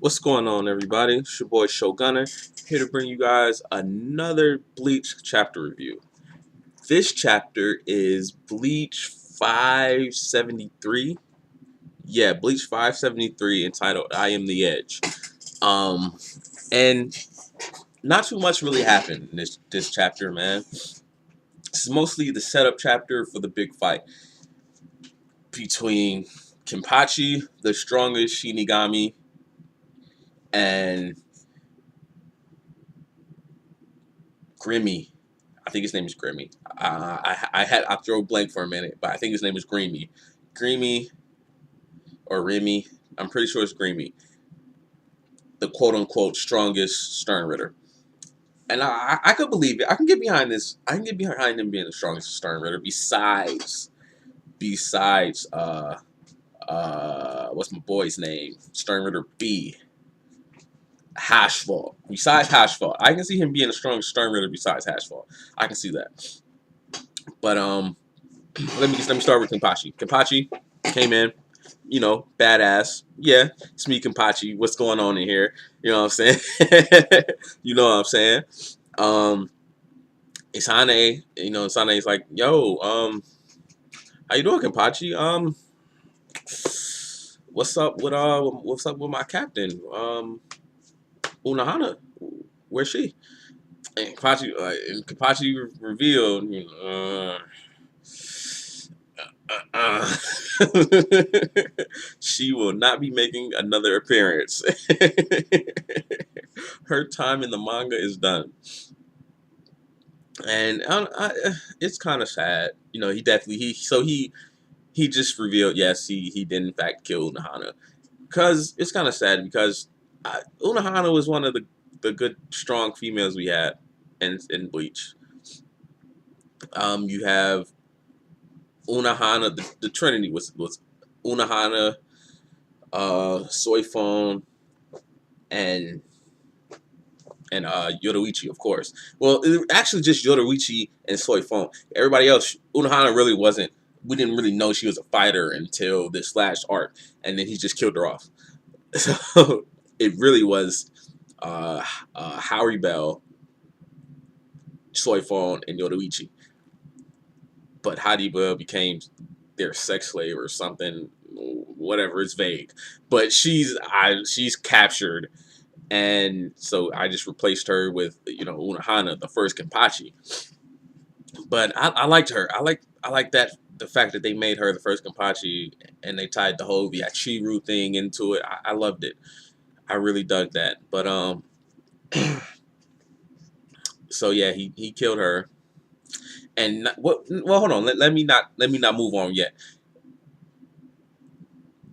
What's going on, everybody? It's your boy Shogunner, here to bring you guys another Bleach chapter review. This chapter is Bleach 573. Yeah, Bleach 573, entitled I Am the Edge. And not too much really happened in this chapter, man. This is mostly the setup chapter for the big fight between Kenpachi, the strongest Shinigami, and Grimmy. I think his name is Grimmy. I throw a blank for a minute, but I think his name is Grimmy. Grimmy or Remy. I'm pretty sure it's Grimmy. The quote unquote strongest Stern Ritter. And I could believe it. I can get behind this. I can get behind him being the strongest Stern Ritter. Besides what's my boy's name? Stern Ritter B. Hashfall. Besides Hashfall, I can see him being a strong Stern Ritter besides Hashfall. I can see that. But let me start with Kenpachi. Kenpachi came in, badass. Yeah, it's me, Kenpachi. What's going on in here? You know what I'm saying? You know what I'm saying? Isane, Isane's like, yo, how you doing, Kenpachi? What's up with my captain? Unohana, where's she? And Kenpachi revealed, she will not be making another appearance. Her time in the manga is done, and it's kind of sad. He just revealed, yes, he did in fact kill Unohana. Because it's kind of sad because Unohana was one of the good, strong females we had in Bleach. You have Unohana, the Trinity was Unohana, Soifon, and Yoruichi, of course. Well, actually just Yoruichi and Soifon. Everybody else, Unohana really wasn't. We didn't really know she was a fighter until this last arc, and then he just killed her off. So it really was Howie Bell, Soifon, and Yoruichi. But Hadiba became their sex slave or something, whatever. It's vague. But she's captured, and so I just replaced her with Unohana, the first Kenpachi. But I liked her. I like that the fact that they made her the first Kenpachi and they tied the whole Yachiru thing into it. I loved it. I really dug that. But so yeah, he killed her. And well, hold on. Let me not move on yet.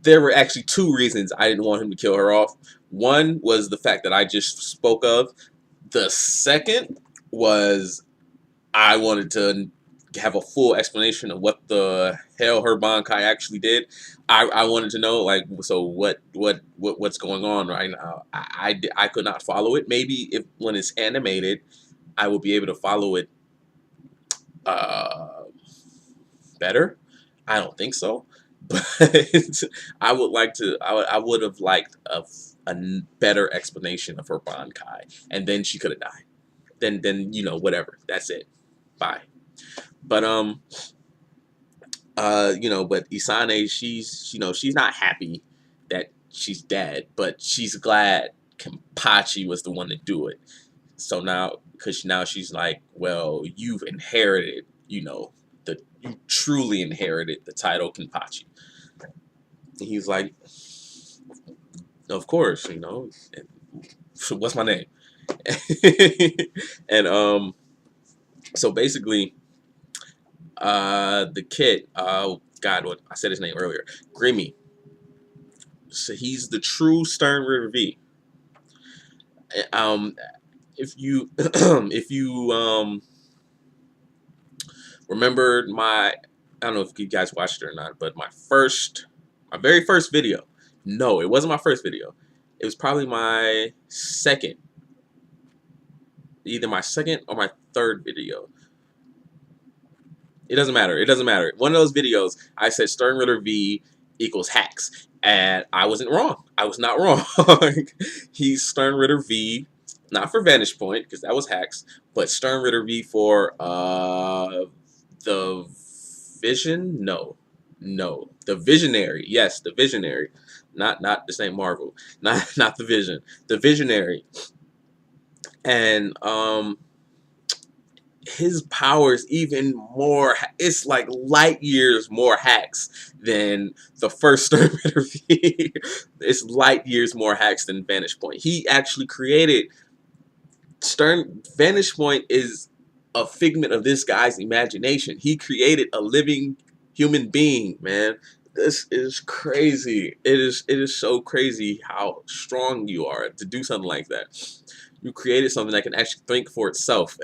There were actually two reasons I didn't want him to kill her off. One was the fact that I just spoke of. The second was I wanted to have a full explanation of what the hell her Bankai actually did. I wanted to know, like, so what's going on right now. I could not follow it. Maybe when it's animated, I will be able to follow it better. I don't think so, but I would have liked a better explanation of her Bankai, and then she could have died. Then whatever. That's it. Bye. But but Isane, she's not happy that she's dead, but she's glad Kenpachi was the one to do it. So now, because now she's like, well, you've inherited, you truly inherited the title Kenpachi. And he's like, of course, what's my name? And so basically, the kid, God, what I said his name earlier, Grimmy. So he's the true Stern Ritter V. If you remembered I don't know if you guys watched it or not, but my very first video. No, it wasn't my first video. It was probably my second. Either my second or my third video. It doesn't matter. It doesn't matter. One of those videos, I said Stern Ritter V equals hacks. And I wasn't wrong. I was not wrong. He's Stern Ritter V, not for Vantage Point because that was hacks, but Stern Ritter V for the Vision. No, no, the Visionary. Yes, the Visionary. Not the same Marvel. Not the Vision. The Visionary. And his powers even more. It's like light years more hacks than the first Stern Ritter V. It's light years more hacks than Vantage Point. He actually created Vantage Point is a figment of this guy's imagination. He created a living human being, man. This is crazy. It is so crazy how strong you are to do something like that. You created something that can actually think for itself.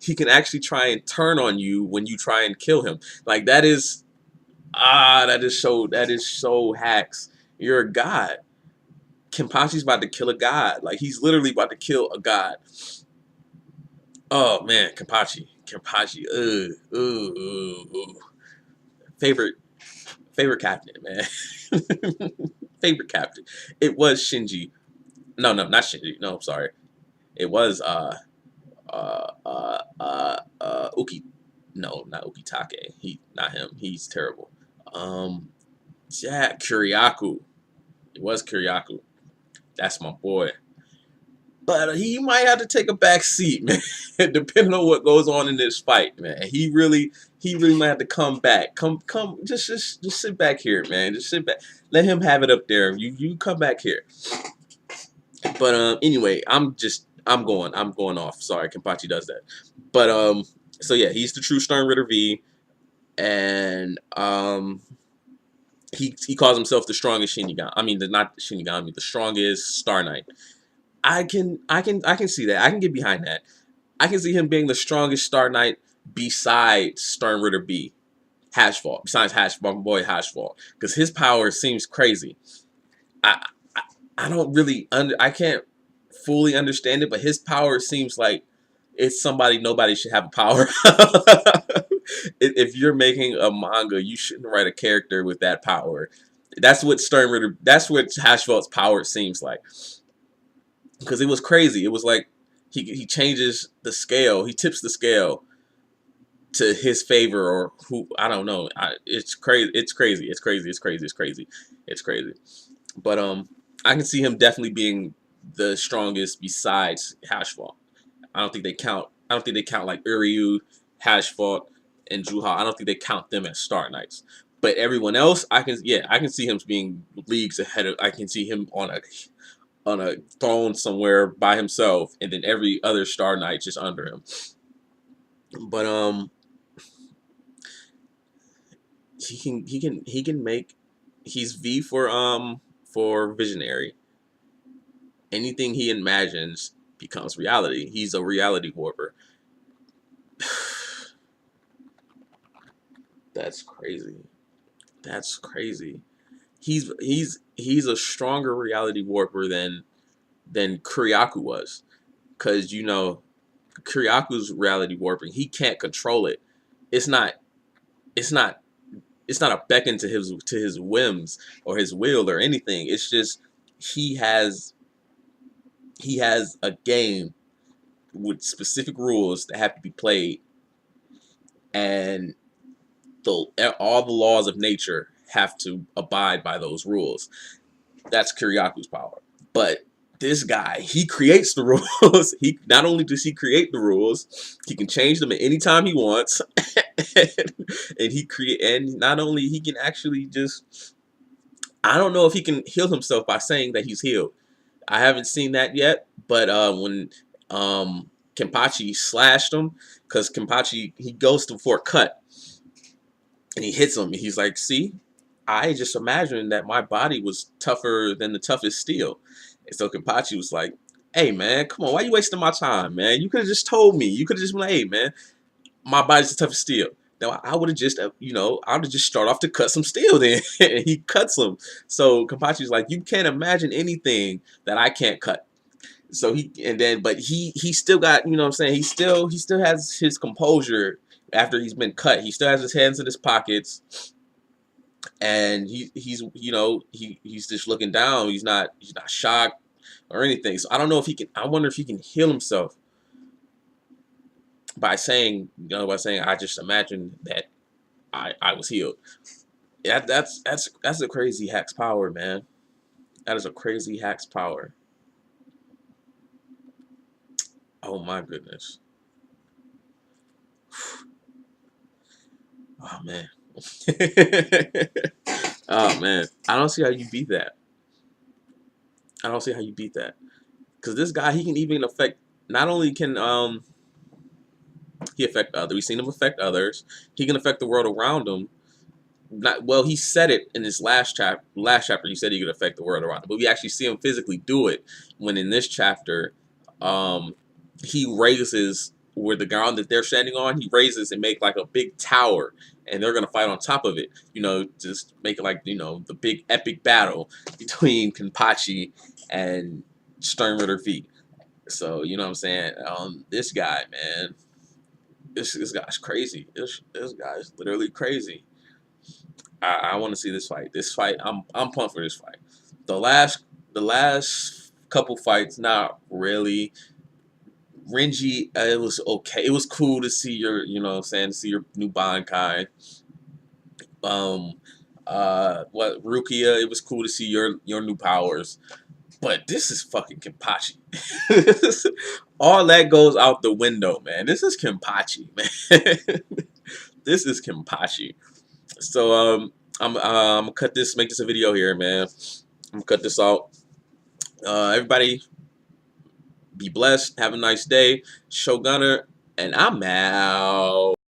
He can actually try and turn on you when you try and kill him. Like that is so hacks. You're a god. Kenpachi's about to kill a god. Like he's literally about to kill a god. Oh man, Kenpachi. Favorite captain, man. Favorite captain. It was Shinji. No, not Shinji. No, I'm sorry. It was Uki. No, not Ukitake. Not him. He's terrible. Yeah, Kiriaku. It was Kiriaku. That's my boy. But he might have to take a back seat, man. Depending on what goes on in this fight, man. He really might have to come back. Just sit back here, man. Just sit back. Let him have it up there. You come back here. But anyway, I'm going off. Sorry, Kenpachi does that. But so yeah, he's the true Stern Ritter V, and he calls himself the strongest Shinigami. I mean, not Shinigami, the strongest Star Knight. I can see that. I can get behind that. I can see him being the strongest Star Knight besides Stern Ritter B, Hashfall. Besides my boy Hashfall, because his power seems crazy. I don't really I can't fully understand it, but his power seems like it's somebody nobody should have a power. If you're making a manga, you shouldn't write a character with that power. That's what Hashfall's power seems like. Because it was crazy. It was like he changes the scale. He tips the scale to his favor, or who, I don't know. It's crazy. It's crazy. It's crazy. It's crazy. It's crazy. It's crazy. But I can see him definitely being the strongest besides Hashfall. I don't think they count like Uryu, Hashfall, and Juha. I don't think they count them as Star Knights. But everyone else, I can see him being leagues ahead of. I can see him on a throne somewhere by himself, and then every other Star Knight just under him. But he can make. He's V for Visionary. Anything he imagines becomes reality. He's a reality warper. That's crazy. That's crazy. He's a stronger reality warper than Kuryaku was, because Kuryaku's reality warping, he can't control it. It's not a beckon to his whims or his will or anything. It's just he has a game with specific rules that have to be played, and all the laws of nature have to abide by those rules. That's Kuryaku's power. But this guy, he creates the rules. He not only does he create the rules, he can change them at any time he wants, and not only he can actually just. I don't know if he can heal himself by saying that he's healed. I haven't seen that yet, but when Kenpachi slashed him, because Kenpachi, he goes for a cut, and he hits him, and he's like, see, I just imagined that my body was tougher than the toughest steel. And so Kenpachi was like, hey man, come on, why are you wasting my time, man? You could have just told me. You could have just been like, hey man, my body's the toughest steel. Now I would have just, I would have just start off to cut some steel then. And he cuts him. So Kenpachi's like, you can't imagine anything that I can't cut. So he still got, what I'm saying, he still has his composure after he's been cut. He still has his hands in his pockets. and he's he's just looking down. He's not shocked or anything. So I don't know if he can. I wonder if he can heal himself by saying, I just imagined that I was healed. Yeah, that's a crazy hack's power, man. That is a crazy hack's power. Oh my goodness. Oh man. Oh man. I don't see how you beat that. I don't see how you beat that. Because this guy, he can even affect. Not only can he affect others, we've seen him affect others. He can affect the world around him. Not well. He said it in his last chapter. He said he could affect the world around him, but we actually see him physically do it. When in this chapter, um, he raises where the ground that they're standing on. He raises and make like a big tower, and they're gonna fight on top of it. Just make it like the big epic battle between Kenpachi and Sternritter V. So you know what I'm saying. This guy, man, this guy's crazy. This guy's literally crazy. I want to see this fight. This fight, I'm pumped for this fight. The last couple fights, not really. Renji, it was okay. It was cool to see your, what I'm saying, to see your new Bankai. Um, what Rukia? It was cool to see your new powers. But this is fucking Kenpachi. All that goes out the window, man. This is Kenpachi, man. This is Kenpachi. So I'm gonna make this a video here, man. I'm gonna cut this out. Everybody, be blessed. Have a nice day. Shogunner, and I'm out.